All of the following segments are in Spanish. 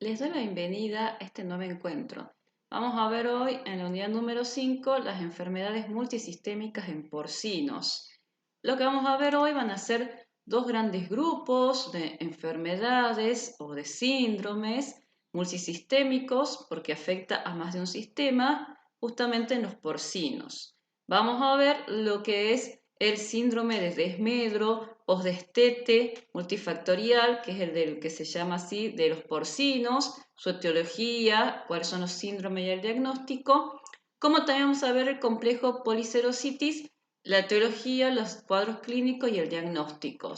Les doy la bienvenida a este nuevo encuentro. Vamos a ver hoy en la unidad número 5 las enfermedades multisistémicas en porcinos. Lo que vamos a ver hoy van a ser dos grandes grupos de enfermedades o de síndromes multisistémicos porque afecta a más de un sistema, justamente en los porcinos. Vamos a ver lo que es el síndrome de desmedro o destete multifactorial, que es el del que se llama así de los porcinos, su etiología, cuáles son los síndromes y el diagnóstico, como también vamos a ver el complejo policerositis, la etiología, los cuadros clínicos y el diagnóstico.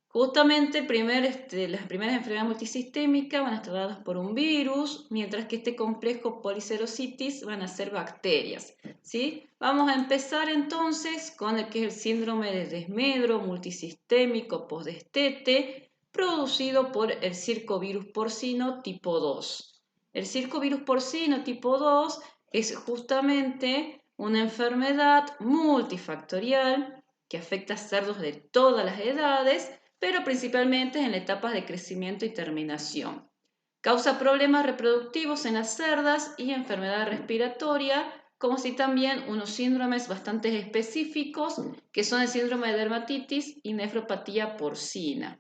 Justamente las primeras enfermedades multisistémicas van a estar dadas por un virus, mientras que este complejo policerositis van a ser bacterias. ¿Sí? Vamos a empezar entonces con el que es el síndrome de desmedro multisistémico postdestete, producido por el circovirus porcino tipo 2. El circovirus porcino tipo 2 es justamente una enfermedad multifactorial que afecta a cerdos de todas las edades, pero principalmente en etapas de crecimiento y terminación. Causa problemas reproductivos en las cerdas y enfermedad respiratoria, como si también unos síndromes bastante específicos, que son el síndrome de dermatitis y nefropatía porcina.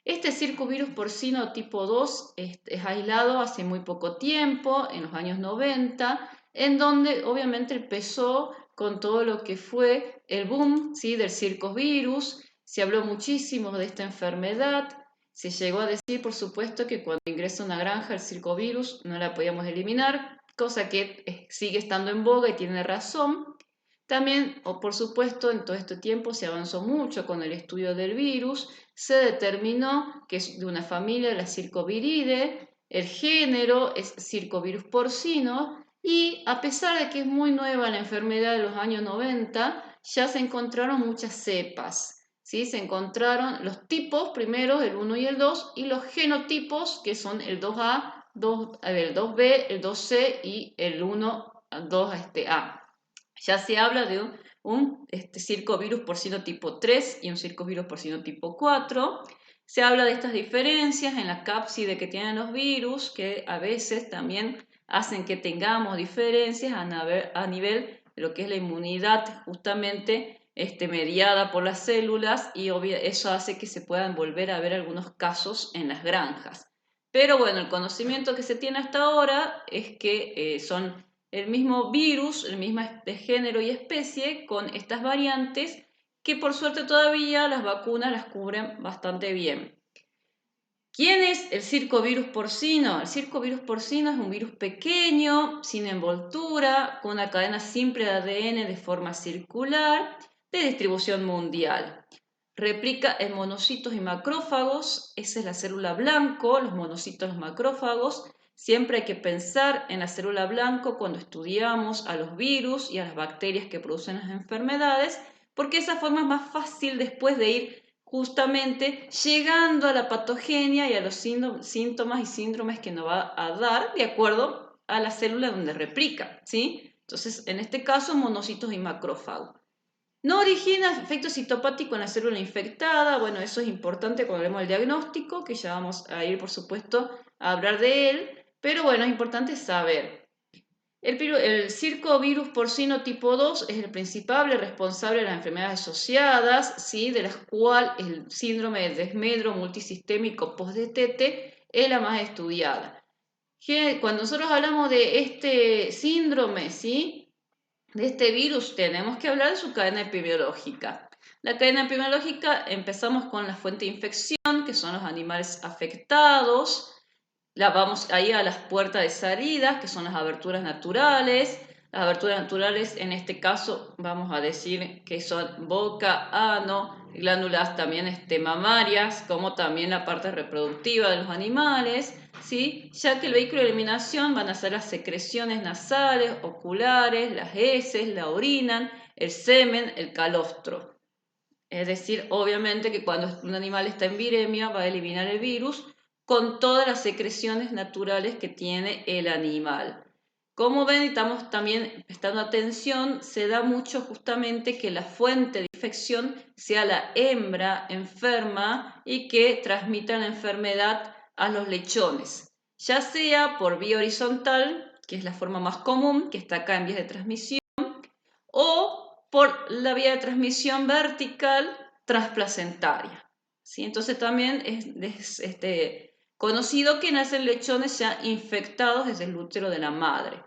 Este circovirus porcino tipo 2 es aislado hace muy poco tiempo, en los años 90, en donde obviamente empezó con todo lo que fue el boom, ¿sí?, del circovirus. Se habló muchísimo de esta enfermedad. Se llegó a decir, por supuesto, que cuando ingresa una granja el circovirus no la podíamos eliminar, cosa que sigue estando en boga y tiene razón. También, o por supuesto, en todo este tiempo se avanzó mucho con el estudio del virus. Se determinó que es de una familia de las Circoviridae, el género es Circovirus porcino y a pesar de que es muy nueva la enfermedad de los años 90, ya se encontraron muchas cepas. ¿Sí? Se encontraron los tipos, primero el 1 y el 2, y los genotipos, que son el 2A, el 2B, el 2C y el 1, 2A. Ya se habla de un circovirus porcino tipo 3 y un circovirus porcino tipo 4. Se habla de estas diferencias en la cápside que tienen los virus, que a veces también hacen que tengamos diferencias a nivel de lo que es la inmunidad justamente mediada por las células, y eso hace que se puedan volver a ver algunos casos en las granjas. Pero bueno, el conocimiento que se tiene hasta ahora es que son el mismo virus, el mismo género y especie, con estas variantes que por suerte todavía las vacunas las cubren bastante bien. ¿Quién es el circovirus porcino? El circovirus porcino es un virus pequeño, sin envoltura, con una cadena simple de ADN de forma circular, de distribución mundial. Replica en monocitos y macrófagos, esa es la célula blanco, los monocitos, los macrófagos. Siempre hay que pensar en la célula blanco cuando estudiamos a los virus y a las bacterias que producen las enfermedades, porque esa forma es más fácil después de ir justamente llegando a la patogenia y a los síntomas y síndromes que nos va a dar de acuerdo a la célula donde replica, ¿sí? Entonces, en este caso, monocitos y macrófagos. No origina efecto citopático en la célula infectada. Bueno, eso es importante cuando hablemos del diagnóstico, que ya vamos a ir, por supuesto, a hablar de él. Pero bueno, es importante saber. El circovirus porcino tipo 2 es el principal responsable de las enfermedades asociadas, ¿sí?, de las cuales el síndrome de desmedro multisistémico postdestete es la más estudiada. Cuando nosotros hablamos de este síndrome, ¿sí?, de este virus, tenemos que hablar de su cadena epidemiológica. La cadena epidemiológica, empezamos con la fuente de infección, que son los animales afectados. Vamos ahí a las puertas de salida, que son las aberturas naturales. Las aberturas naturales, en este caso, vamos a decir que son boca, ano, glándulas también mamarias, como también la parte reproductiva de los animales, ¿sí? Ya que el vehículo de eliminación van a ser las secreciones nasales, oculares, las heces, la orina, el semen, el calostro. Es decir, obviamente que cuando un animal está en viremia va a eliminar el virus con todas las secreciones naturales que tiene el animal. Como ven, estamos también prestando atención, se da mucho justamente que la fuente de infección sea la hembra enferma y que transmita la enfermedad a los lechones. ya sea por vía horizontal, que es la forma más común, que está acá en vías de transmisión, o por la vía de transmisión vertical transplacentaria. ¿Sí? Entonces también es conocido que nacen lechones ya infectados desde el útero de la madre.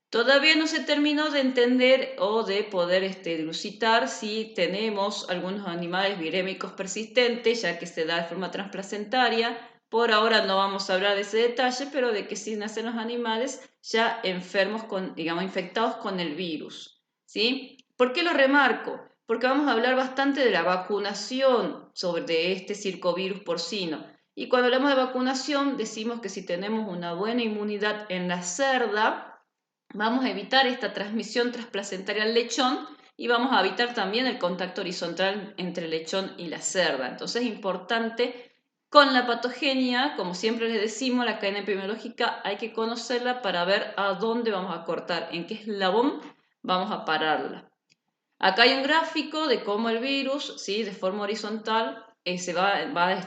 Todavía no se terminó de entender o de poder dilucidar si tenemos algunos animales virémicos persistentes, ya que se da de forma transplacentaria. Por ahora no vamos a hablar de ese detalle, pero de que sí nacen los animales ya enfermos, digamos, infectados con el virus. ¿Sí? ¿Por qué lo remarco? Porque vamos a hablar bastante de la vacunación sobre este circovirus porcino. Y cuando hablamos de vacunación, decimos que si tenemos una buena inmunidad en la cerda, vamos a evitar esta transmisión transplacentaria al lechón y vamos a evitar también el contacto horizontal entre el lechón y la cerda. Entonces es importante con la patogenia, como siempre les decimos, la cadena epidemiológica hay que conocerla para ver a dónde vamos a cortar, en qué eslabón vamos a pararla. Acá hay un gráfico de cómo el virus, ¿sí? De forma horizontal, se va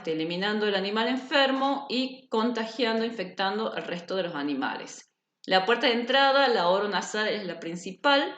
eliminando el animal enfermo y contagiando, infectando al resto de los animales. La puerta de entrada, la oronasal, es la principal,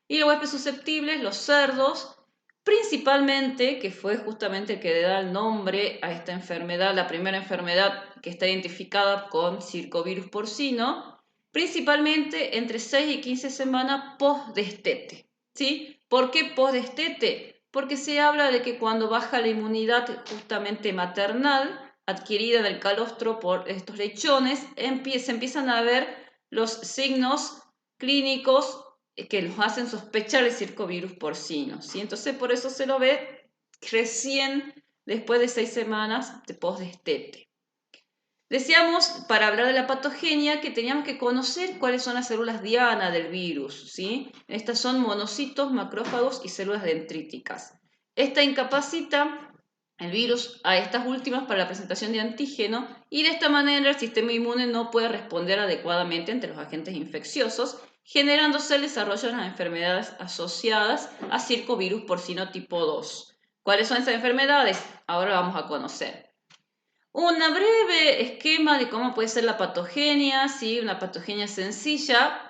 y los huéspedes susceptibles, los cerdos, principalmente, que fue justamente el que le da el nombre a esta enfermedad, la primera enfermedad que está identificada con circovirus porcino, principalmente entre 6 y 15 semanas post-destete. ¿Sí? ¿Por qué post-destete? Porque se habla de que cuando baja la inmunidad justamente maternal, adquirida del calostro por estos lechones, se empiezan a ver los signos clínicos que nos hacen sospechar el circovirus porcino. ¿Sí? Entonces por eso se lo ve recién después de 6 semanas de post-destete. Decíamos, para hablar de la patogenia, que teníamos que conocer cuáles son las células diana del virus, ¿sí? Estas son monocitos, macrófagos y células dendríticas. Esta incapacita el virus a estas últimas para la presentación de antígeno y de esta manera el sistema inmune no puede responder adecuadamente ante los agentes infecciosos, generándose el desarrollo de las enfermedades asociadas a circovirus porcino tipo 2. ¿Cuáles son esas enfermedades? Ahora vamos a conocer. Un breve esquema de cómo puede ser la patogenia, ¿sí? Una patogenia sencilla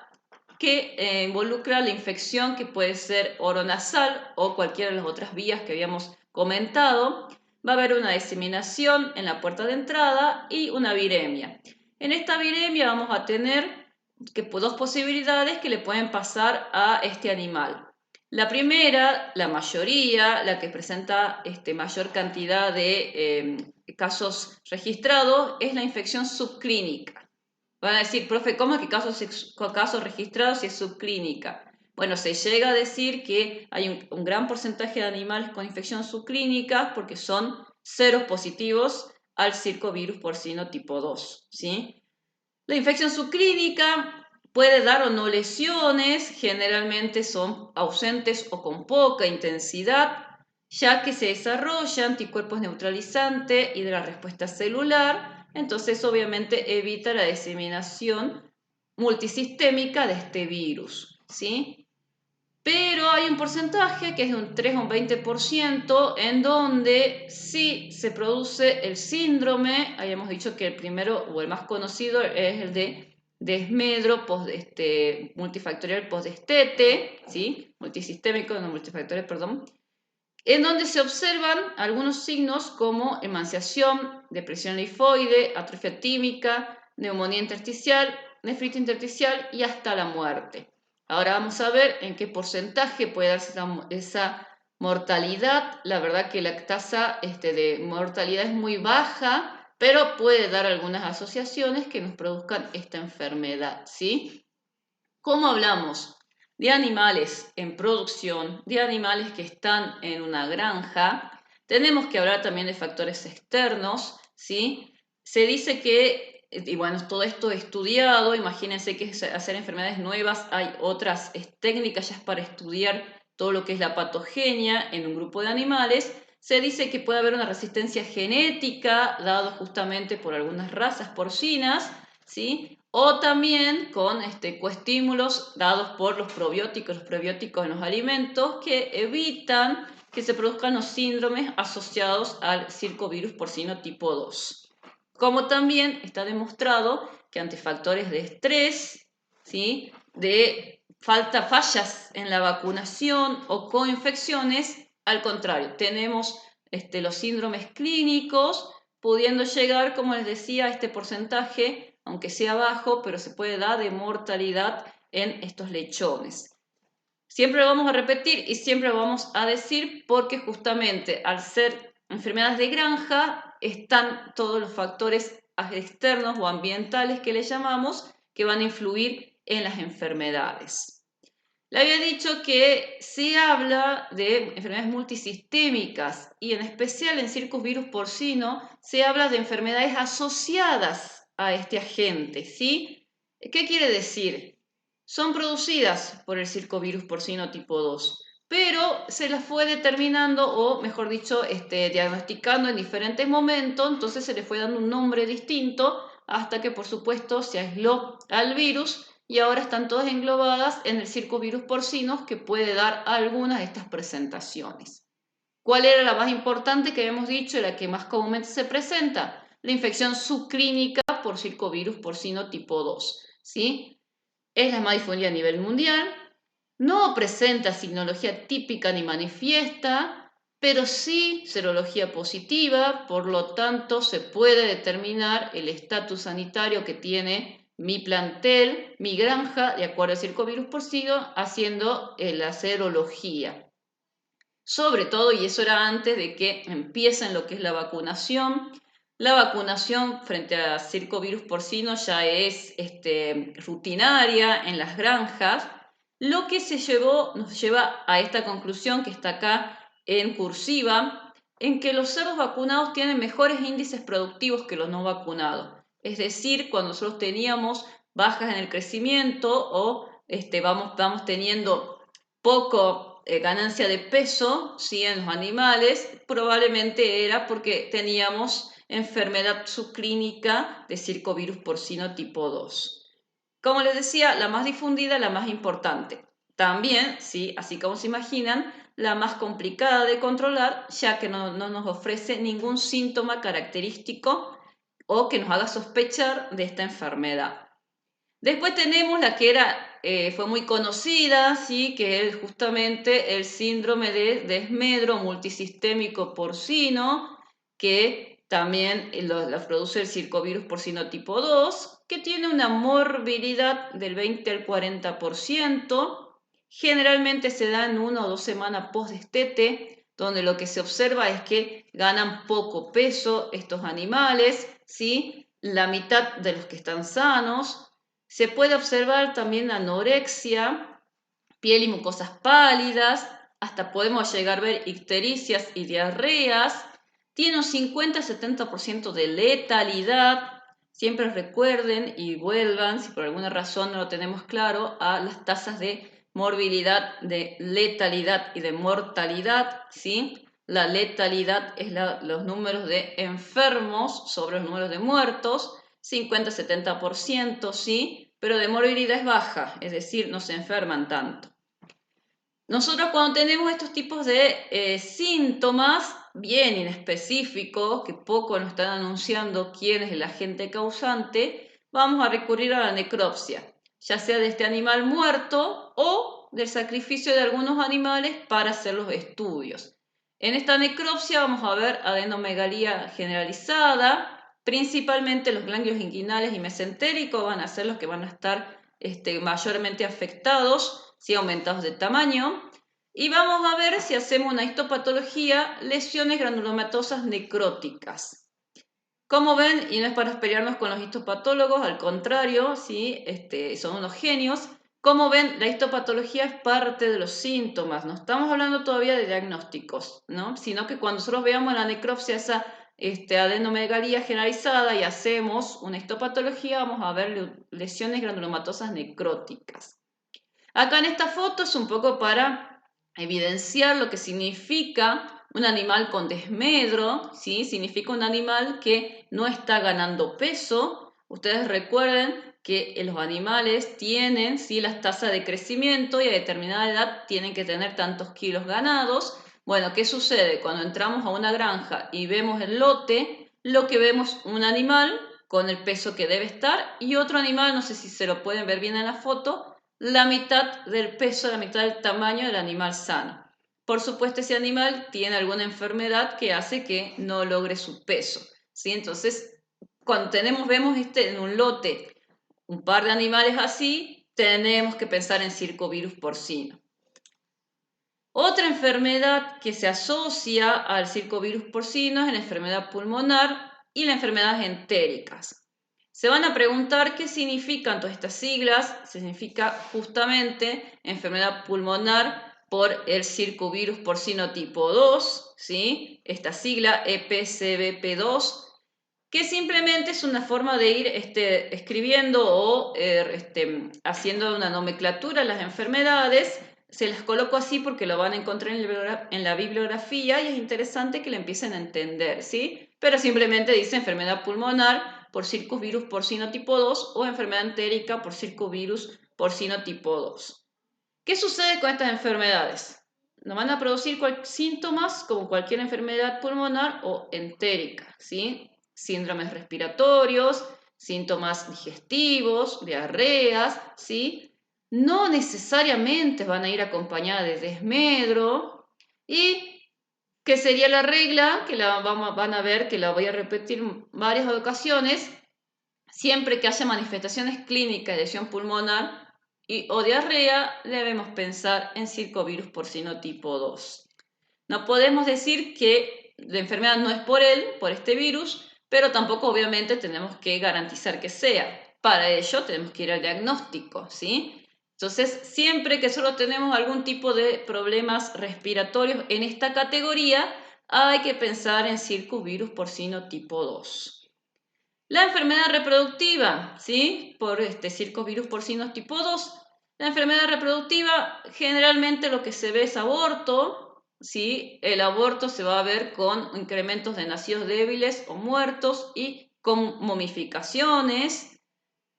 que involucra la infección que puede ser oronasal o cualquiera de las otras vías que habíamos comentado. Va a haber una diseminación en la puerta de entrada y una viremia. En esta viremia vamos a tener dos posibilidades que le pueden pasar a este animal. La primera, la mayoría, la que presenta mayor cantidad de casos registrados, es la infección subclínica. Van a decir, profe, ¿cómo es que casos registrados si es subclínica? Bueno, se llega a decir que hay un gran porcentaje de animales con infección subclínica porque son ceros positivos al circovirus porcino tipo 2. ¿Sí? La infección subclínica puede dar o no lesiones, generalmente son ausentes o con poca intensidad, ya que se desarrollan anticuerpos neutralizantes y de la respuesta celular, entonces obviamente evita la diseminación multisistémica de este virus, ¿sí? Pero hay un porcentaje que es de un 3 o un 20% en donde sí se produce el síndrome. Habíamos dicho que el primero o el más conocido es el de desmedro multifactorial postdestete, ¿sí? Multisistémico, no multifactorial, perdón, en donde se observan algunos signos como emanciación, depresión linfoide, atrofia tímica, neumonía intersticial, nefritis intersticial y hasta la muerte. Ahora vamos a ver en qué porcentaje puede darse esa mortalidad. La verdad que la tasa de mortalidad es muy baja, pero puede dar algunas asociaciones que nos produzcan esta enfermedad, ¿sí? ¿Cómo hablamos? De animales en producción, de animales que están en una granja, tenemos que hablar también de factores externos, ¿sí? Se dice que, y bueno, todo esto estudiado, imagínense que hacer enfermedades nuevas, hay otras técnicas ya para estudiar todo lo que es la patogenia en un grupo de animales. Se dice que puede haber una resistencia genética dado justamente por algunas razas porcinas, ¿sí? O también con coestímulos dados por los prebióticos en los alimentos que evitan que se produzcan los síndromes asociados al circovirus porcino tipo 2. como también está demostrado que ante factores de estrés, ¿sí? De fallas en la vacunación o coinfecciones, al contrario, tenemos los síndromes clínicos pudiendo llegar, como les decía, a este porcentaje, aunque sea bajo, pero se puede dar de mortalidad en estos lechones. Siempre lo vamos a repetir y siempre lo vamos a decir porque justamente al ser enfermedades de granja están todos los factores externos o ambientales que le llamamos que van a influir en las enfermedades. Le había dicho que se habla de enfermedades multisistémicas y en especial en circovirus porcino se habla de enfermedades asociadas a este agente, ¿sí? ¿Qué quiere decir? Son producidas por el circovirus porcino tipo 2, pero se las fue determinando o, mejor dicho, diagnosticando en diferentes momentos, entonces se le fue dando un nombre distinto hasta que, por supuesto, se aisló al virus y ahora están todas englobadas en el circovirus porcinos que puede dar algunas de estas presentaciones. ¿Cuál era la más importante que habíamos dicho y la que más comúnmente se presenta? La infección subclínica por circovirus porcino tipo 2, ¿sí? Es la más difundida a nivel mundial, no presenta signología típica ni manifiesta, pero sí serología positiva, por lo tanto se puede determinar el estatus sanitario que tiene mi plantel, mi granja, de acuerdo al circovirus porcino, haciendo la serología. Sobre todo, y eso era antes de que empiecen lo que es la vacunación frente a circovirus porcino ya es rutinaria en las granjas, lo que nos lleva a esta conclusión que está acá en cursiva, en que los cerdos vacunados tienen mejores índices productivos que los no vacunados. Es decir, cuando nosotros teníamos bajas en el crecimiento o vamos teniendo poco ganancia de peso, ¿sí? En los animales, probablemente era porque teníamos enfermedad subclínica de circovirus porcino tipo 2. Como les decía, la más difundida, la más importante. También, ¿sí? Así como se imaginan, la más complicada de controlar, ya que no nos ofrece ningún síntoma característico o que nos haga sospechar de esta enfermedad. Después tenemos la que fue muy conocida, ¿sí? Que es justamente el síndrome de desmedro multisistémico porcino, que también la produce el circovirus porcino tipo 2, que tiene una morbilidad del 20 al 40%. Generalmente se da en 1 o 2 semanas post-destete, donde lo que se observa es que ganan poco peso estos animales, ¿sí? La mitad de los que están sanos. Se puede observar también anorexia, piel y mucosas pálidas, hasta podemos llegar a ver ictericias y diarreas. Tiene un 50-70% de letalidad. Siempre recuerden y vuelvan, si por alguna razón no lo tenemos claro, a las tasas de morbilidad, de letalidad y de mortalidad, ¿sí? La letalidad es los números de enfermos sobre los números de muertos, 50-70%, ¿sí? Pero de morbilidad es baja, es decir, no se enferman tanto. Nosotros cuando tenemos estos tipos de síntomas bien inespecíficos, que poco nos están anunciando quién es el agente causante, vamos a recurrir a la necropsia, ya sea de este animal muerto o del sacrificio de algunos animales para hacer los estudios. En esta necropsia vamos a ver adenomegalía generalizada, principalmente los ganglios inguinales y mesentéricos van a ser los que van a estar mayormente afectados, ¿sí? Aumentados de tamaño. Y vamos a ver si hacemos una histopatología, lesiones granulomatosas necróticas. Como ven, y no es para pelearnos con los histopatólogos, al contrario, ¿sí? Son unos genios. Como ven, la histopatología es parte de los síntomas, no estamos hablando todavía de diagnósticos, ¿no? Sino que cuando nosotros veamos la necropsia, esa adenomegalía generalizada y hacemos una histopatología, vamos a ver lesiones granulomatosas necróticas. Acá en esta foto es un poco para evidenciar lo que significa un animal con desmedro, ¿sí? Significa un animal que no está ganando peso. Ustedes recuerden que los animales tienen, ¿sí? Las tasas de crecimiento y a determinada edad tienen que tener tantos kilos ganados. Bueno, ¿qué sucede? Cuando entramos a una granja y vemos el lote, lo que vemos un animal con el peso que debe estar y otro animal, no sé si se lo pueden ver bien en la foto, la mitad del peso, la mitad del tamaño del animal sano. Por supuesto, ese animal tiene alguna enfermedad que hace que no logre su peso, ¿sí? Entonces, cuando vemos en un lote un par de animales así, tenemos que pensar en circovirus porcino. Otra enfermedad que se asocia al circovirus porcino es la enfermedad pulmonar y las enfermedades entéricas. Se van a preguntar qué significan todas estas siglas. Significa justamente enfermedad pulmonar por el circovirus porcino tipo 2, ¿sí? Esta sigla EPCBP2, que simplemente es una forma de ir escribiendo o haciendo una nomenclatura de las enfermedades. Se las coloco así porque lo van a encontrar en la bibliografía y es interesante que lo empiecen a entender, ¿sí? Pero simplemente dice enfermedad pulmonar por circovirus porcino tipo 2 o enfermedad entérica por circovirus porcino tipo 2. ¿Qué sucede con estas enfermedades? Nos van a producir síntomas como cualquier enfermedad pulmonar o entérica, ¿sí? Síndromes respiratorios, síntomas digestivos, diarreas, ¿sí? No necesariamente van a ir acompañadas de desmedro. ¿Y qué sería la regla? Que van a ver que la voy a repetir varias ocasiones. Siempre que haya manifestaciones clínicas de lesión pulmonar o diarrea, debemos pensar en circovirus porcino tipo 2. No podemos decir que la enfermedad no es por este virus, pero tampoco obviamente tenemos que garantizar que sea. Para ello tenemos que ir al diagnóstico, ¿sí? Entonces, siempre que solo tenemos algún tipo de problemas respiratorios en esta categoría, hay que pensar en circovirus porcino tipo 2. La enfermedad reproductiva, ¿sí? Por circovirus porcinos tipo 2. La enfermedad reproductiva generalmente lo que se ve es aborto, ¿sí? El aborto se va a ver con incrementos de nacidos débiles o muertos y con momificaciones.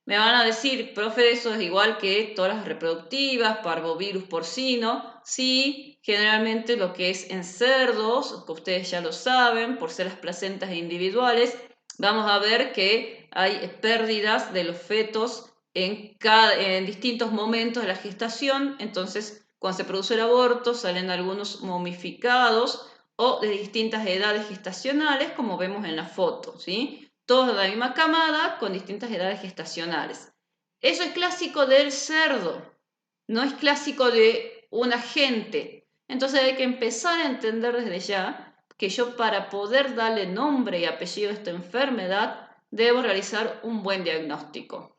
Me van a decir, profe, eso es igual que todas las reproductivas, parvovirus porcino. Sí, generalmente lo que es en cerdos, que ustedes ya lo saben, por ser las placentas individuales, vamos a ver que hay pérdidas de los fetos en distintos momentos de la gestación. Entonces, cuando se produce el aborto, salen algunos momificados o de distintas edades gestacionales, como vemos en la foto, ¿sí? Todos de la misma camada con distintas edades gestacionales. Eso es clásico del cerdo, no es clásico de un agente. Entonces hay que empezar a entender desde ya que yo, para poder darle nombre y apellido a esta enfermedad, debo realizar un buen diagnóstico,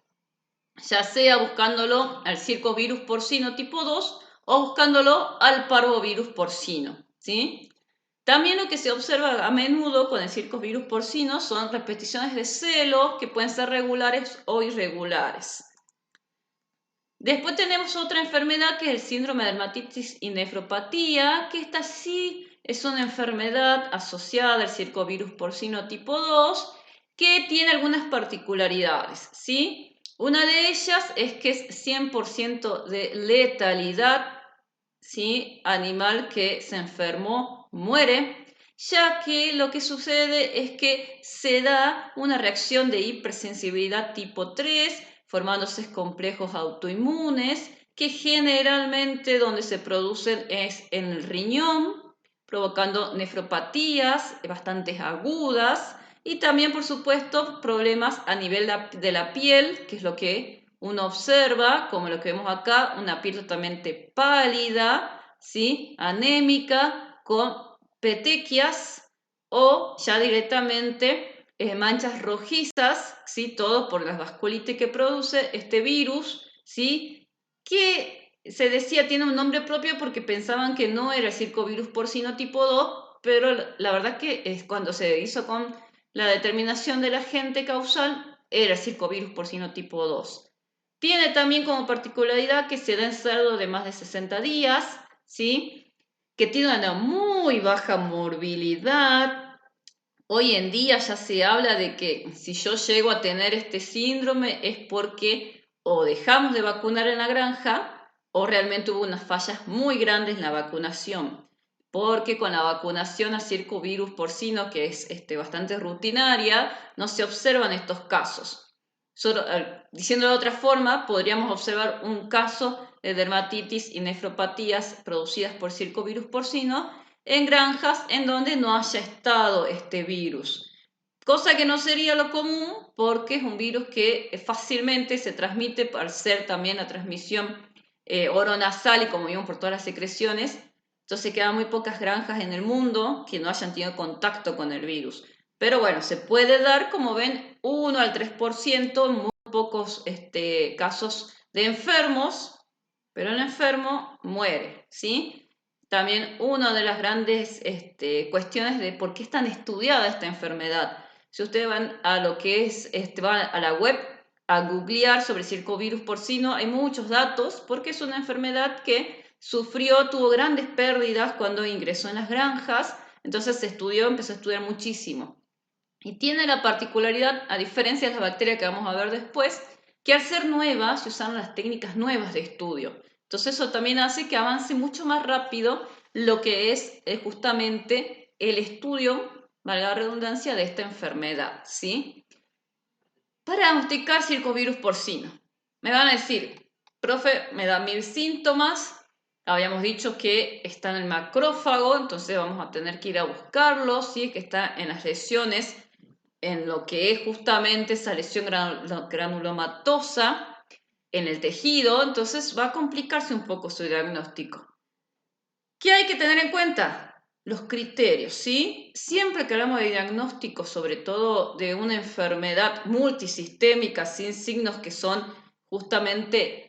ya sea buscándolo al circovirus porcino tipo 2 o buscándolo al parvovirus porcino, ¿sí? También lo que se observa a menudo con el circovirus porcino son repeticiones de celo que pueden ser regulares o irregulares. Después tenemos otra enfermedad que es el síndrome de dermatitis y nefropatía, que esta sí es una enfermedad asociada al circovirus porcino tipo 2 que tiene algunas particularidades, ¿sí? Una de ellas es que es 100% de letalidad, ¿sí? Animal que se enfermó muere, ya que lo que sucede es que se da una reacción de hipersensibilidad tipo 3, formándose complejos autoinmunes, que generalmente donde se producen es en el riñón, provocando nefropatías bastante agudas y también, por supuesto, problemas a nivel de la piel, que es lo que uno observa, como lo que vemos acá, una piel totalmente pálida, ¿sí? Anémica, con petequias o ya directamente manchas rojizas, ¿sí? Todo por la vasculitis que produce este virus, ¿sí? Que se decía tiene un nombre propio porque pensaban que no era el circovirus porcino tipo 2, pero la verdad que es cuando se hizo con la determinación del agente causal, era el circovirus porcino tipo 2. Tiene también como particularidad que se da en cerdo de más de 60 días, ¿sí? Que tiene una muy baja morbilidad. Hoy en día ya se habla de que si yo llego a tener este síndrome es porque o dejamos de vacunar en la granja o realmente hubo unas fallas muy grandes en la vacunación. porque con la vacunación a circovirus porcino, que es bastante rutinaria, no se observan estos casos. Diciéndolo de otra forma, podríamos observar un caso de dermatitis y nefropatías producidas por circovirus porcino en granjas en donde no haya estado este virus. Cosa que no sería lo común porque es un virus que fácilmente se transmite al ser también la transmisión oronasal y como vimos por todas las secreciones. Entonces quedan muy pocas granjas en el mundo que no hayan tenido contacto con el virus. Pero bueno, se puede dar, como ven, 1 al 3%, muy pocos casos de enfermos, pero el enfermo muere, ¿sí? También una de las grandes cuestiones de por qué es tan estudiada esta enfermedad. Si ustedes van a lo que es, van a la web a googlear sobre circovirus porcino, hay muchos datos porque es una enfermedad que tuvo grandes pérdidas cuando ingresó en las granjas, entonces se estudió, empezó a estudiar muchísimo. Y tiene la particularidad, a diferencia de las bacterias que vamos a ver después, que al ser nueva se usaron las técnicas nuevas de estudio. Entonces eso también hace que avance mucho más rápido lo que es justamente el estudio, valga la redundancia, de esta enfermedad, ¿sí? Para diagnosticar circovirus porcino, me van a decir, profe, me da 1000 síntomas, habíamos dicho que está en el macrófago, entonces vamos a tener que ir a buscarlo, ¿sí? Que está en las lesiones, en lo que es justamente esa lesión granulomatosa en el tejido, entonces va a complicarse un poco su diagnóstico. ¿Qué hay que tener en cuenta? Los criterios, ¿sí? Siempre que hablamos de diagnóstico, sobre todo de una enfermedad multisistémica sin signos que son justamente,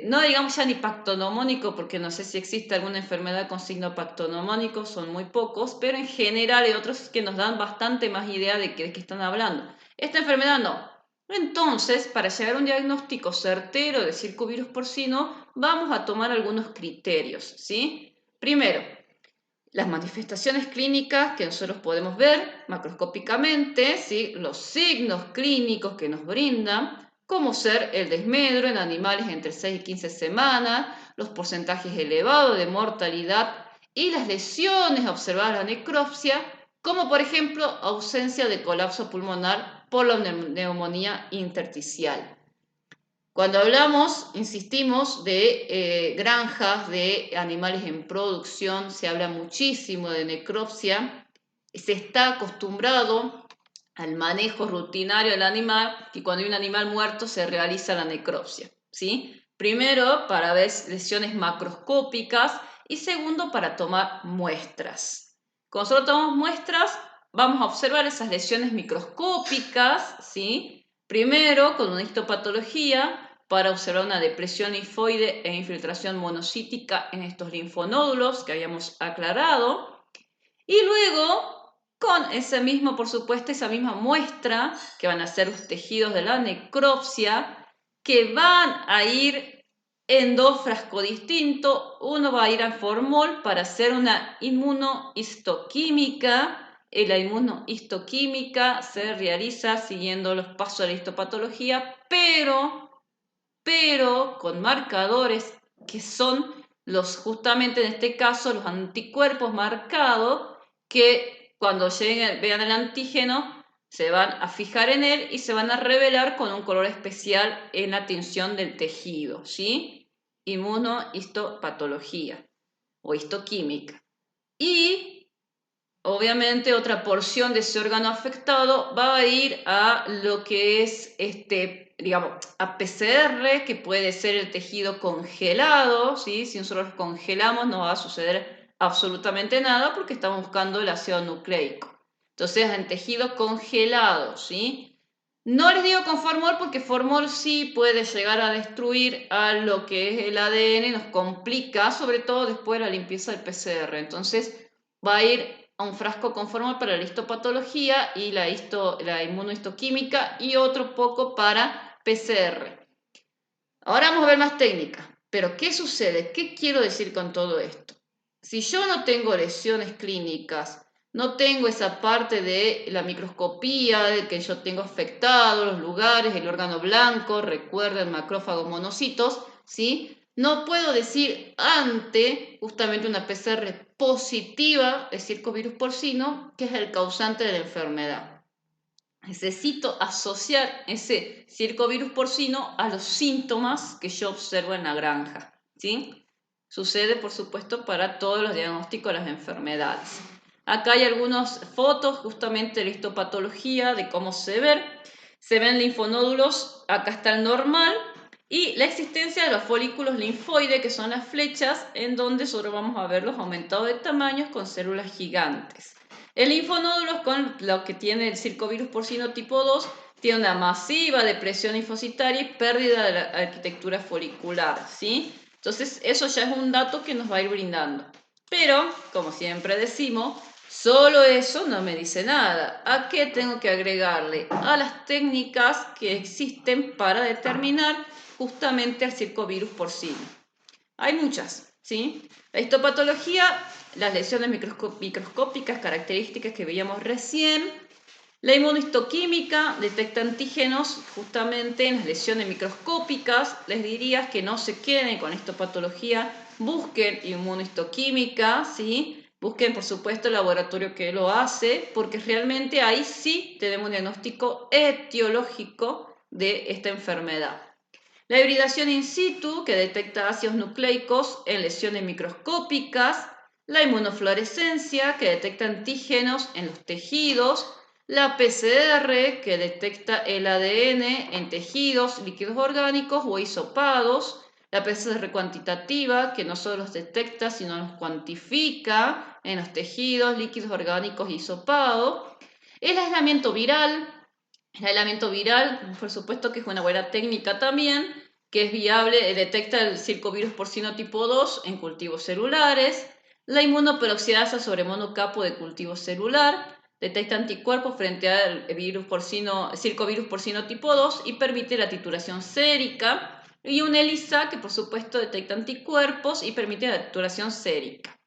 no digamos ya ni pactonomónico, porque no sé si existe alguna enfermedad con signo pactonomónico, son muy pocos, pero en general hay otros que nos dan bastante más idea de qué están hablando. Esta enfermedad no. Entonces, para llegar a un diagnóstico certero de circovirus porcino, vamos a tomar algunos criterios, ¿sí? Primero, las manifestaciones clínicas que nosotros podemos ver macroscópicamente, ¿sí? Los signos clínicos que nos brindan, como ser el desmedro en animales entre 6 y 15 semanas, los porcentajes elevados de mortalidad y las lesiones observadas en la necropsia, como por ejemplo ausencia de colapso pulmonar por la neumonía intersticial. Cuando hablamos, insistimos, de granjas de animales en producción, se habla muchísimo de necropsia, se está acostumbrado al manejo rutinario del animal, que cuando hay un animal muerto se realiza la necropsia, ¿sí? Primero, para ver lesiones macroscópicas y segundo, para tomar muestras. Cuando nosotros tomamos muestras, vamos a observar esas lesiones microscópicas, ¿sí? Primero, con una histopatología, para observar una depresión linfoide e infiltración monocítica en estos linfonódulos que habíamos aclarado. Y luego, con ese mismo, por supuesto, esa misma muestra, que van a ser los tejidos de la necropsia, que van a ir en dos frascos distintos. Uno va a ir a formol para hacer una inmunohistoquímica. La inmunohistoquímica se realiza siguiendo los pasos de la histopatología, pero con marcadores que son justamente en este caso, los anticuerpos marcados que cuando vean el antígeno se van a fijar en él y se van a revelar con un color especial en la tinción del tejido, ¿sí? Inmunohistopatología o histoquímica. Y obviamente otra porción de ese órgano afectado va a ir a lo que es digamos, a PCR, que puede ser el tejido congelado, ¿sí? Si nosotros congelamos no va a suceder absolutamente nada porque estamos buscando el ácido nucleico. Entonces, en tejido congelado, ¿sí? No les digo con formol porque formol sí puede llegar a destruir a lo que es el ADN, nos complica, sobre todo después de la limpieza del PCR. Entonces, va a ir a un frasco con formol para la histopatología y la inmunohistoquímica y otro poco para PCR. Ahora vamos a ver más técnicas. Pero, ¿qué sucede? ¿Qué quiero decir con todo esto? Si yo no tengo lesiones clínicas, no tengo esa parte de la microscopía, de que yo tengo afectado los lugares, el órgano blanco, recuerden macrófagos monocitos, ¿sí? No puedo decir ante justamente una PCR positiva de circovirus porcino, que es el causante de la enfermedad. Necesito asociar ese circovirus porcino a los síntomas que yo observo en la granja, ¿sí? Sucede, por supuesto, para todos los diagnósticos de las enfermedades. Acá hay algunas fotos justamente de la histopatología, de cómo se ven. Se ven linfonódulos, acá está el normal, y la existencia de los folículos linfoides, que son las flechas, en donde solo vamos a verlos aumentados de tamaños con células gigantes. El linfonódulo, con lo que tiene el circovirus porcino tipo 2, tiene una masiva depresión linfocitaria y pérdida de la arquitectura folicular, ¿sí? Entonces, eso ya es un dato que nos va a ir brindando. Pero, como siempre decimos, solo eso no me dice nada. ¿A qué tengo que agregarle? A las técnicas que existen para determinar justamente el circovirus porcino. Hay muchas, ¿sí? La histopatología, las lesiones microscópicas, características que veíamos recién. La inmunohistoquímica detecta antígenos justamente en las lesiones microscópicas. Les diría que no se queden con histopatología, busquen inmunohistoquímica, ¿sí? Busquen, por supuesto, el laboratorio que lo hace, porque realmente ahí sí tenemos un diagnóstico etiológico de esta enfermedad. La hibridación in situ, que detecta ácidos nucleicos en lesiones microscópicas. La inmunofluorescencia, que detecta antígenos en los tejidos. La PCR, que detecta el ADN en tejidos, líquidos orgánicos o hisopados. La PCR cuantitativa, que no solo los detecta, sino los cuantifica en los tejidos, líquidos orgánicos y hisopados. El aislamiento viral, por supuesto que es una buena técnica también, que es viable, detecta el circovirus porcino tipo 2 en cultivos celulares. La inmunoperoxidasa sobre monocapo de cultivo celular detecta anticuerpos frente al circovirus porcino tipo 2 y permite la titulación sérica. Y un ELISA que por supuesto detecta anticuerpos y permite la titulación sérica.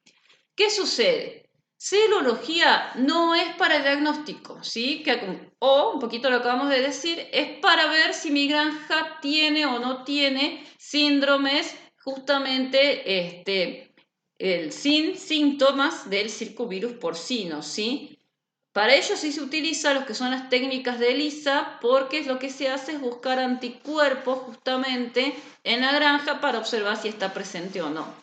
¿Qué sucede? Serología no es para el diagnóstico, ¿sí? O, un poquito lo acabamos de decir, es para ver si mi granja tiene o no tiene síndromes, justamente sin síntomas del circovirus porcino, ¿sí? Para ello sí se utiliza lo que son las técnicas de ELISA, porque lo que se hace es buscar anticuerpos justamente en la granja para observar si está presente o no.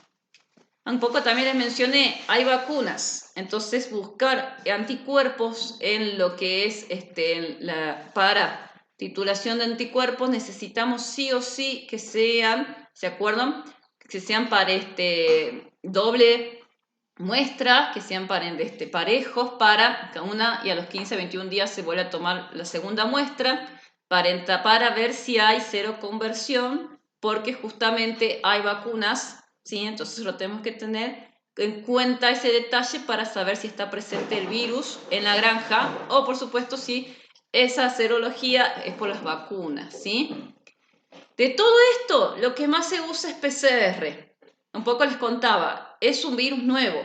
Un poco también les mencioné, hay vacunas, entonces buscar anticuerpos en lo que es para titulación de anticuerpos necesitamos sí o sí que sean, ¿se acuerdan? Que sean para doble muestra, que sean parejos para una y a los 15-21 días se vuelve a tomar la segunda muestra para ver si hay cero conversión, porque justamente hay vacunas, ¿sí? Entonces lo tenemos que tener en cuenta ese detalle para saber si está presente el virus en la granja o por supuesto si esa serología es por las vacunas, ¿sí? De todo esto, lo que más se usa es PCR. Un poco les contaba, es un virus nuevo.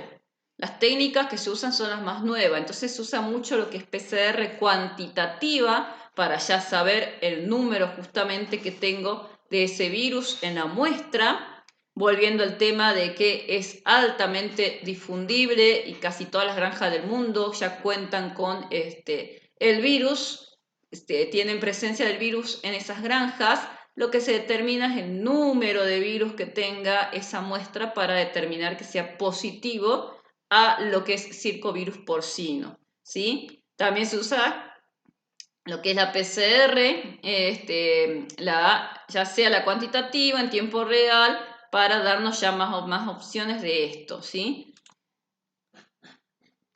Las técnicas que se usan son las más nuevas, entonces se usa mucho lo que es PCR cuantitativa para ya saber el número justamente que tengo de ese virus en la muestra, volviendo al tema de que es altamente difundible y casi todas las granjas del mundo ya cuentan con el virus, tienen presencia del virus en esas granjas. Lo que se determina es el número de virus que tenga esa muestra para determinar que sea positivo a lo que es circovirus porcino, ¿sí? También se usa lo que es la PCR, ya sea la cuantitativa en tiempo real, para darnos ya más opciones de esto, ¿sí?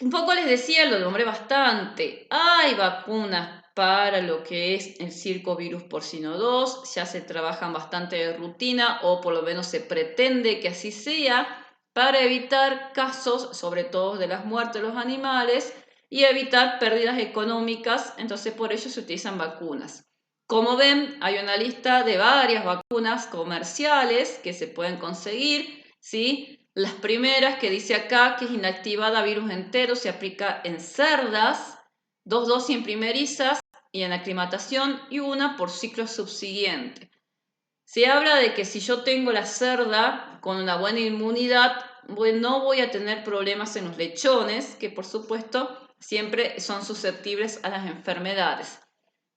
Un poco les decía, lo nombré bastante. Hay vacunas para lo que es el circovirus porcino 2, ya se trabajan bastante de rutina o por lo menos se pretende que así sea para evitar casos, sobre todo de las muertes de los animales y evitar pérdidas económicas, entonces por ello se utilizan vacunas. Como ven, hay una lista de varias vacunas comerciales que se pueden conseguir, ¿sí? Las primeras que dice acá que es inactivada virus entero, se aplica en cerdas, 2 dosis en primerizas y en aclimatación y una por ciclo subsiguiente. Se habla de que si yo tengo la cerda con una buena inmunidad, no voy a tener problemas en los lechones, que por supuesto siempre son susceptibles a las enfermedades.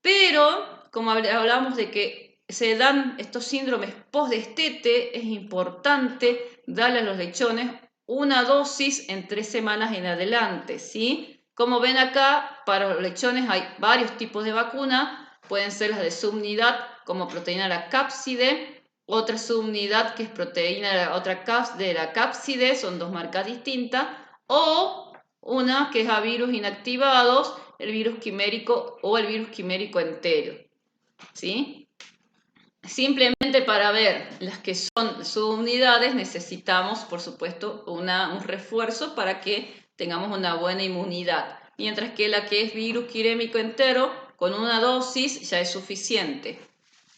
Pero, como hablamos de que se dan estos síndromes post-destete, es importante darle a los lechones una dosis en 3 semanas en adelante, ¿sí? Como ven acá, para los lechones hay varios tipos de vacuna, pueden ser las de subunidad como proteína de la cápside, otra subunidad que es proteína de la cápside, son 2 marcas distintas, o una que es a virus inactivados, el virus quimérico o el virus quimérico entero, ¿sí? Simplemente para ver las que son subunidades necesitamos, por supuesto, un refuerzo para que tengamos una buena inmunidad, mientras que la que es virus quirémico entero, con una dosis ya es suficiente.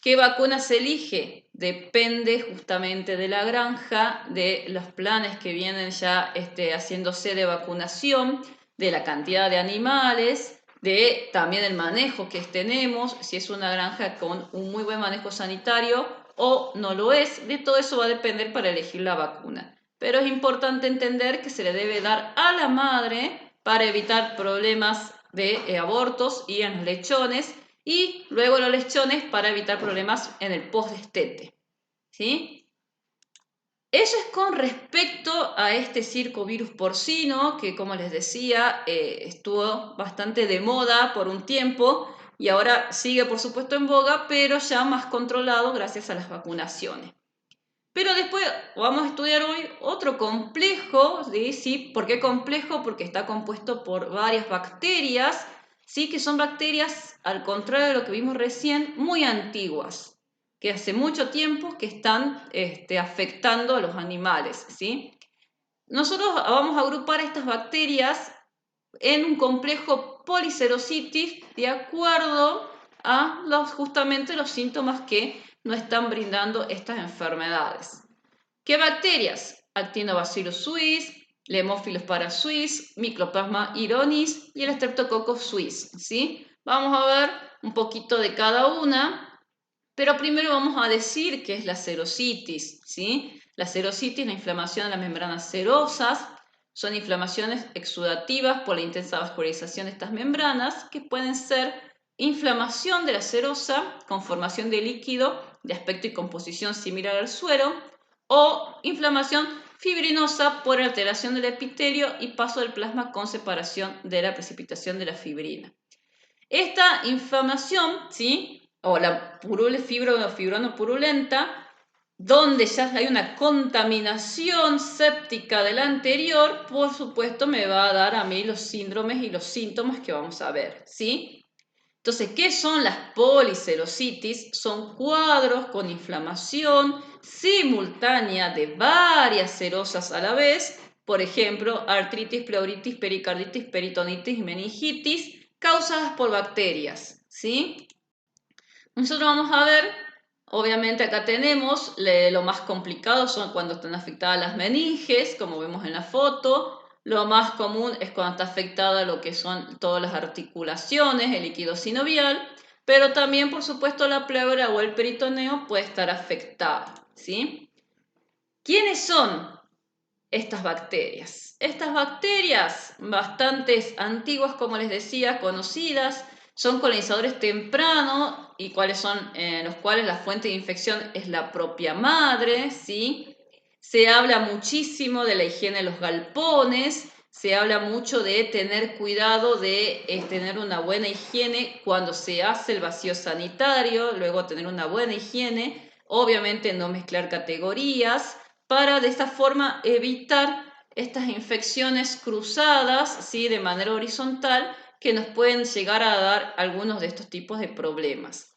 ¿Qué vacuna se elige? Depende justamente de la granja, de los planes que vienen ya haciéndose de vacunación, de la cantidad de animales, de también el manejo que tenemos, si es una granja con un muy buen manejo sanitario o no lo es, de todo eso va a depender para elegir la vacuna. Pero es importante entender que se le debe dar a la madre para evitar problemas de abortos y en los lechones, y luego los lechones para evitar problemas en el post-destete, ¿sí? Eso es con respecto a este circovirus porcino, que como les decía, estuvo bastante de moda por un tiempo y ahora sigue por supuesto en boga, pero ya más controlado gracias a las vacunaciones. Pero después vamos a estudiar hoy otro complejo, ¿sí? ¿Por qué complejo? Porque está compuesto por varias bacterias, ¿sí? Que son bacterias, al contrario de lo que vimos recién, muy antiguas, que hace mucho tiempo que están afectando a los animales, ¿sí? Nosotros vamos a agrupar estas bacterias en un complejo policerositis de acuerdo a justamente los síntomas que nos están brindando estas enfermedades. ¿Qué bacterias? Actinobacillus suis, Haemophilus parasuis, Mycoplasma ironis y el Streptococcus suis, ¿sí? Vamos a ver un poquito de cada una, pero primero vamos a decir qué es la serositis, ¿sí? La serositis, la inflamación de las membranas serosas, son inflamaciones exudativas por la intensa vascularización de estas membranas, que pueden ser inflamación de la serosa con formación de líquido de aspecto y composición similar al suero, o inflamación fibrinosa por alteración del epitelio y paso del plasma con separación de la precipitación de la fibrina. Esta inflamación, ¿sí? O la fibrono purulenta, donde ya hay una contaminación séptica de la anterior, por supuesto me va a dar a mí los síndromes y los síntomas que vamos a ver, ¿sí? Entonces, ¿qué son las policerositis? Son cuadros con inflamación simultánea de varias serosas a la vez, por ejemplo, artritis, pleuritis, pericarditis, peritonitis y meningitis, causadas por bacterias, ¿sí? Nosotros vamos a ver, obviamente acá tenemos, lo más complicado son cuando están afectadas las meninges, como vemos en la foto. Lo más común es cuando está afectada lo que son todas las articulaciones, el líquido sinovial, pero también, por supuesto, la pleura o el peritoneo puede estar afectada, ¿sí? ¿Quiénes son estas bacterias? Estas bacterias, bastantes antiguas, como les decía, conocidas, son colonizadores tempranos y los cuales la fuente de infección es la propia madre, ¿sí? Se habla muchísimo de la higiene de los galpones, se habla mucho de tener cuidado de tener una buena higiene cuando se hace el vacío sanitario, luego tener una buena higiene, obviamente no mezclar categorías, para de esta forma evitar estas infecciones cruzadas, ¿sí? De manera horizontal, que nos pueden llegar a dar algunos de estos tipos de problemas.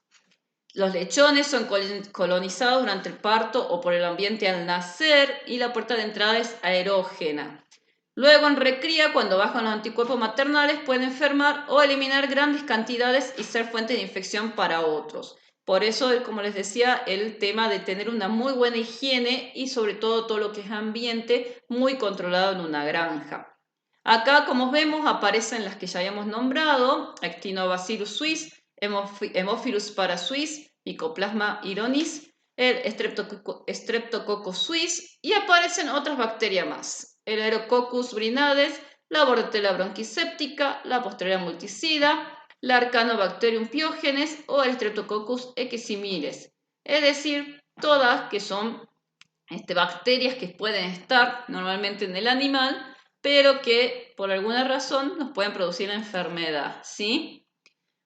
Los lechones son colonizados durante el parto o por el ambiente al nacer y la puerta de entrada es aerógena. Luego en recría, cuando bajan los anticuerpos maternales, pueden enfermar o eliminar grandes cantidades y ser fuente de infección para otros. Por eso, como les decía, el tema de tener una muy buena higiene y sobre todo lo que es ambiente muy controlado en una granja. Acá, como vemos, aparecen las que ya habíamos nombrado: Actinobacillus suis, Haemophilus parasuis, Mycoplasma ironis, el Streptococcus suis y aparecen otras bacterias más. El Aerococcus brinades, la Bordetella bronquiséptica, la Posteria multicida, la Arcanobacterium piógenes o el Streptococcus equisimilis. Es decir, todas que son bacterias que pueden estar normalmente en el animal, pero que por alguna razón nos pueden producir la enfermedad, ¿sí?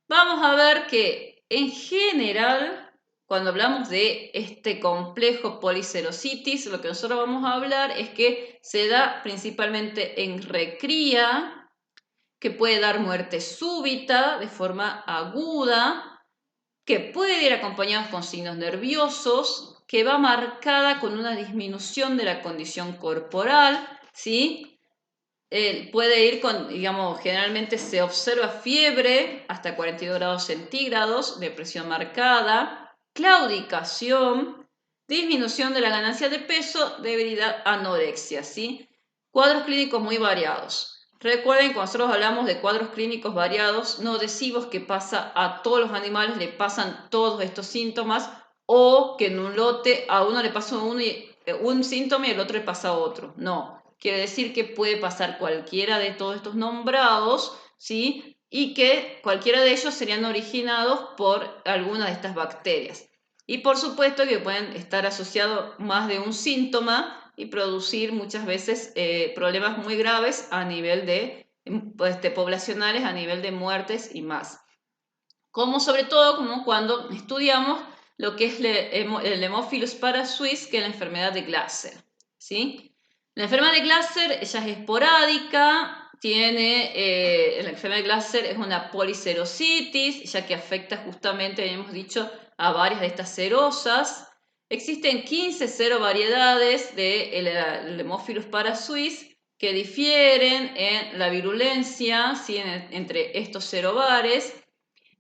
Vamos a ver que en general, cuando hablamos de este complejo policerositis, lo que nosotros vamos a hablar es que se da principalmente en recría, que puede dar muerte súbita de forma aguda, que puede ir acompañada con signos nerviosos, que va marcada con una disminución de la condición corporal, ¿sí? Puede ir con, digamos, generalmente se observa fiebre hasta 42 grados centígrados, depresión marcada, claudicación, disminución de la ganancia de peso, debilidad, anorexia, ¿sí? Cuadros clínicos muy variados. Recuerden, cuando nosotros hablamos de cuadros clínicos variados, no decimos que pasa a todos los animales, le pasan todos estos síntomas, o que en un lote a uno le pasa un síntoma y al otro le pasa otro. No, quiere decir que puede pasar cualquiera de todos estos nombrados, ¿sí? Y que cualquiera de ellos serían originados por alguna de estas bacterias. Y por supuesto que pueden estar asociados más de un síntoma y producir muchas veces problemas muy graves a nivel de poblacionales, a nivel de muertes y más. Como sobre todo como cuando estudiamos lo que es el Haemophilus parasuis, que es la enfermedad de Glasser, ¿sí? La enfermedad de Glasser ella es esporádica, la enfermedad de Glasser es una policerositis, ya que afecta justamente, hemos dicho, a varias de estas serosas. Existen 15 serovariedades del Haemophilus parasuis que difieren en la virulencia, ¿sí? Entre estos serovares.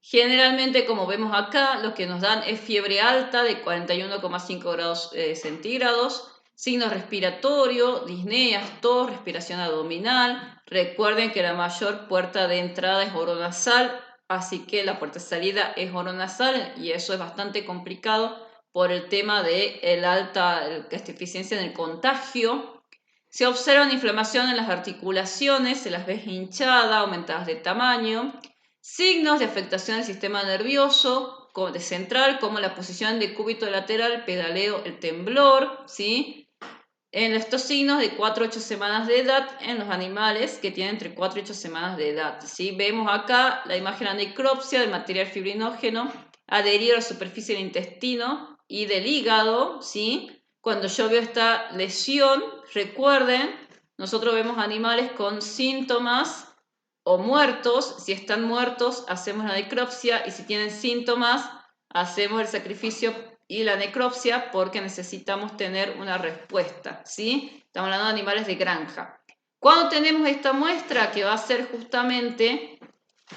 Generalmente, como vemos acá, lo que nos dan es fiebre alta de 41,5 grados centígrados, signos respiratorios, disneas, tos, respiración abdominal. Recuerden que la mayor puerta de entrada es oronasal, así que la puerta de salida es oronasal y eso es bastante complicado por el tema de la alta eficiencia en el contagio. Se observan inflamación en las articulaciones, se las ve hinchadas, aumentadas de tamaño. Signos de afectación del sistema nervioso de central, como la posición de cúbito lateral, pedaleo, el temblor, ¿sí? En estos signos de 4 a 8 semanas de edad en los animales que tienen entre 4 y 8 semanas de edad, ¿sí? Vemos acá la imagen de necropsia del material fibrinógeno adherido a la superficie del intestino y del hígado, ¿sí? Cuando yo veo esta lesión, recuerden, nosotros vemos animales con síntomas o muertos. Si están muertos, hacemos la necropsia, y si tienen síntomas, hacemos el sacrificio y la necropsia porque necesitamos tener una respuesta, ¿sí? Estamos hablando de animales de granja. Cuando tenemos esta muestra que va a ser justamente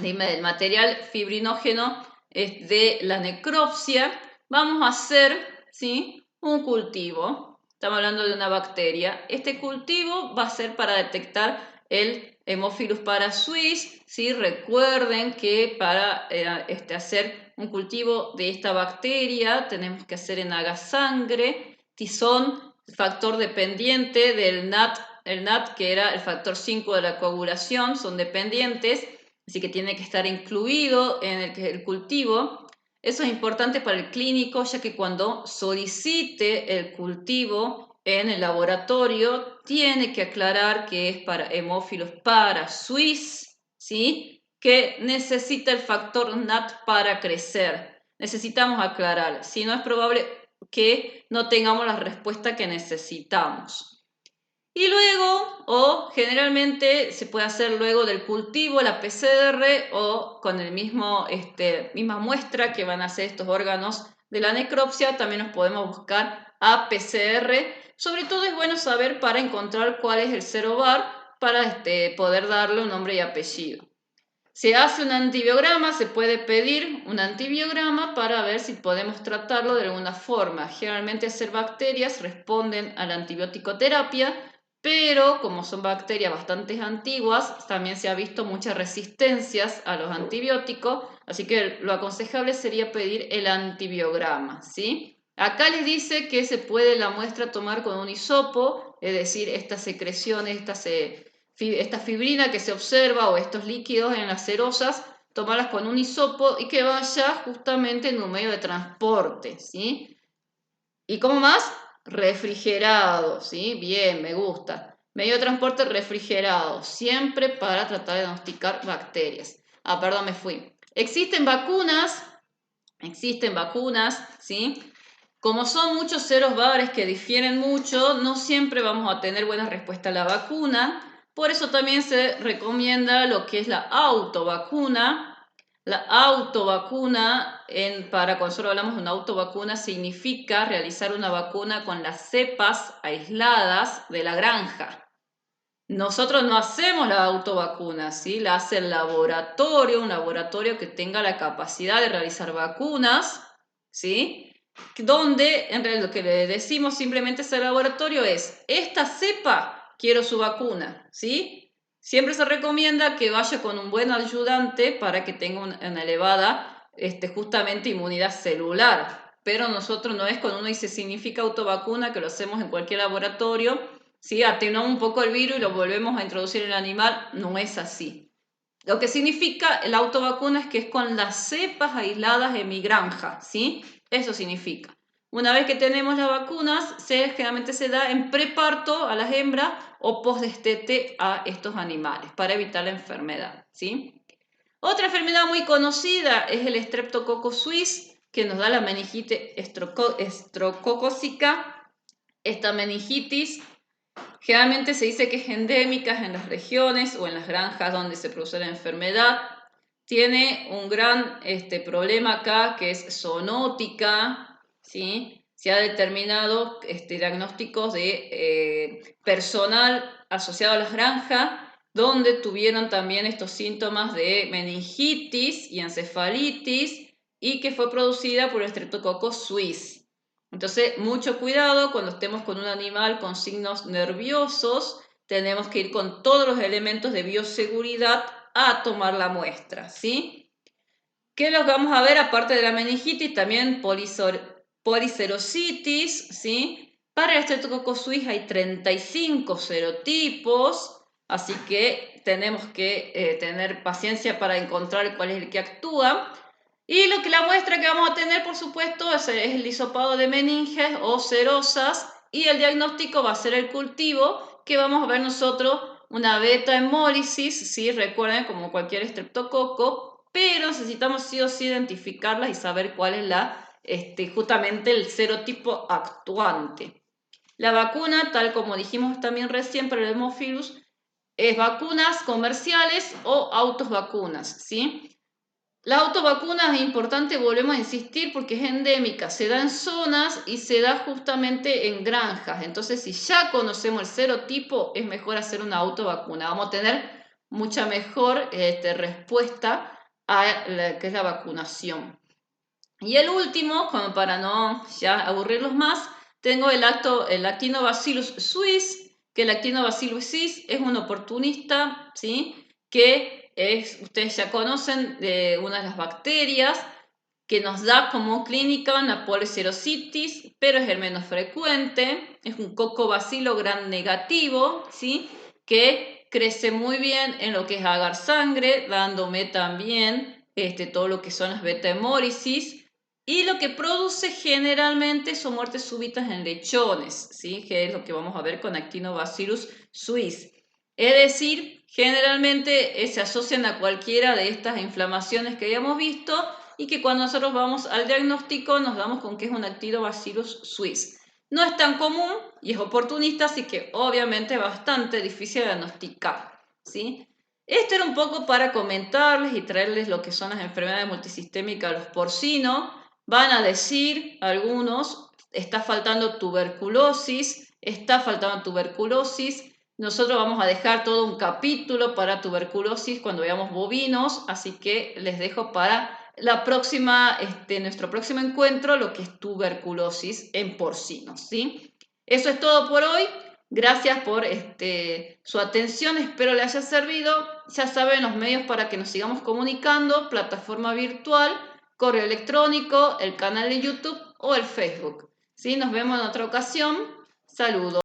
del material fibrinógeno de la necropsia, vamos a hacer, ¿sí?, un cultivo. Estamos hablando de una bacteria. Este cultivo va a ser para detectar el Haemophilus parasuis, ¿sí? Recuerden que para hacer un cultivo de esta bacteria tenemos que hacer en agasangre, tizón, factor dependiente del NAT, el NAT que era el factor 5 de la coagulación, son dependientes, así que tiene que estar incluido en el cultivo. Eso es importante para el clínico, ya que cuando solicite el cultivo en el laboratorio, tiene que aclarar que es para Haemophilus parasuis, ¿sí?, que necesita el factor NAT para crecer. Necesitamos aclarar, si no es probable que no tengamos la respuesta que necesitamos. Y luego, o generalmente se puede hacer luego del cultivo la PCR o con el misma muestra que van a hacer estos órganos de la necropsia, también nos podemos buscar a PCR. Sobre todo es bueno saber para encontrar cuál es el serovar para poder darle un nombre y apellido. Se hace un antibiograma, se puede pedir un antibiograma para ver si podemos tratarlo de alguna forma. Generalmente hacer bacterias responden a la antibiótico terapia, pero como son bacterias bastante antiguas, también se ha visto muchas resistencias a los antibióticos, así que lo aconsejable sería pedir el antibiograma, ¿sí? Acá les dice que se puede la muestra tomar con un hisopo, es decir, estas secreciones, esta fibrina que se observa o estos líquidos en las cerosas, tomarlas con un hisopo y que vaya justamente en un medio de transporte, ¿sí? ¿Y cómo más? Refrigerado, ¿sí? Bien, me gusta. Medio de transporte refrigerado, siempre para tratar de diagnosticar bacterias. Ah, perdón, me fui. Existen vacunas, ¿sí? Como son muchos ceros bares que difieren mucho, no siempre vamos a tener buena respuesta a la vacuna. Por eso también se recomienda lo que es la autovacuna. La autovacuna, para cuando nosotros hablamos de una autovacuna, significa realizar una vacuna con las cepas aisladas de la granja. Nosotros no hacemos la autovacuna, ¿sí? La hace el laboratorio, un laboratorio que tenga la capacidad de realizar vacunas, ¿sí? Donde en realidad lo que le decimos simplemente a ese laboratorio es, esta cepa quiero su vacuna, ¿sí? Siempre se recomienda que vaya con un buen ayudante para que tenga una elevada, justamente inmunidad celular. Pero nosotros no es cuando uno dice significa autovacuna, que lo hacemos en cualquier laboratorio, ¿sí? Atenuamos un poco el virus y lo volvemos a introducir en el animal, no es así. Lo que significa la autovacuna es que es con las cepas aisladas en mi granja, ¿sí? Eso significa. Una vez que tenemos las vacunas, generalmente se da en preparto a las hembras o postdestete a estos animales para evitar la enfermedad, ¿sí? Otra enfermedad muy conocida es el Streptococcus suis, que nos da la meningitis estrococócica. Esta meningitis generalmente se dice que es endémica en las regiones o en las granjas donde se produce la enfermedad. Tiene un gran problema acá que es zoonótica, ¿sí? Se ha determinado diagnósticos de personal asociado a las granjas donde tuvieron también estos síntomas de meningitis y encefalitis y que fue producida por el Streptococcus suis. Entonces, mucho cuidado cuando estemos con un animal con signos nerviosos, tenemos que ir con todos los elementos de bioseguridad a tomar la muestra, ¿sí? ¿Qué es lo que vamos a ver aparte de la meningitis? También policerositis, ¿sí? Para el Streptococcus suis hay 35 serotipos, así que tenemos que tener paciencia para encontrar cuál es el que actúa. Y la muestra que vamos a tener, por supuesto, es el hisopado de meninges o cerosas y el diagnóstico va a ser el cultivo que vamos a ver nosotros una beta hemólisis, ¿sí? Recuerden, como cualquier estreptococo, pero necesitamos sí o sí identificarlas y saber cuál es justamente el serotipo actuante. La vacuna, tal como dijimos también recién para el Haemophilus, es vacunas comerciales o autovacunas, ¿sí? La autovacuna es importante, volvemos a insistir, porque es endémica, se da en zonas y se da justamente en granjas. Entonces, si ya conocemos el serotipo, es mejor hacer una autovacuna. Vamos a tener mucha mejor respuesta a la que es la vacunación. Y el último, como para no ya aburrirlos más, tengo el Lactobacillus suis, que el Lactobacillus suis es un oportunista, ¿sí? Ustedes ya conocen de una de las bacterias que nos da como clínica una policerositis, pero es el menos frecuente, es un cocobacilo gram negativo, ¿sí? Que crece muy bien en lo que es agar sangre, dándome también todo lo que son las beta hemólisis, y lo que produce generalmente son muertes súbitas en lechones, ¿sí? Que es lo que vamos a ver con Actinobacillus suis. Es decir, generalmente se asocian a cualquiera de estas inflamaciones que habíamos visto y que cuando nosotros vamos al diagnóstico nos damos con que es un Actinobacillus suis. No es tan común y es oportunista, así que obviamente es bastante difícil de diagnosticar, ¿sí? Esto era un poco para comentarles y traerles lo que son las enfermedades multisistémicas de los porcinos. Van a decir algunos, está faltando tuberculosis, Nosotros vamos a dejar todo un capítulo para tuberculosis cuando veamos bovinos, así que les dejo para nuestro próximo encuentro lo que es tuberculosis en porcinos, ¿sí? Eso es todo por hoy. Gracias por su atención, espero les haya servido. Ya saben los medios para que nos sigamos comunicando, plataforma virtual, correo electrónico, el canal de YouTube o el Facebook. ¿Sí? Nos vemos en otra ocasión. Saludos.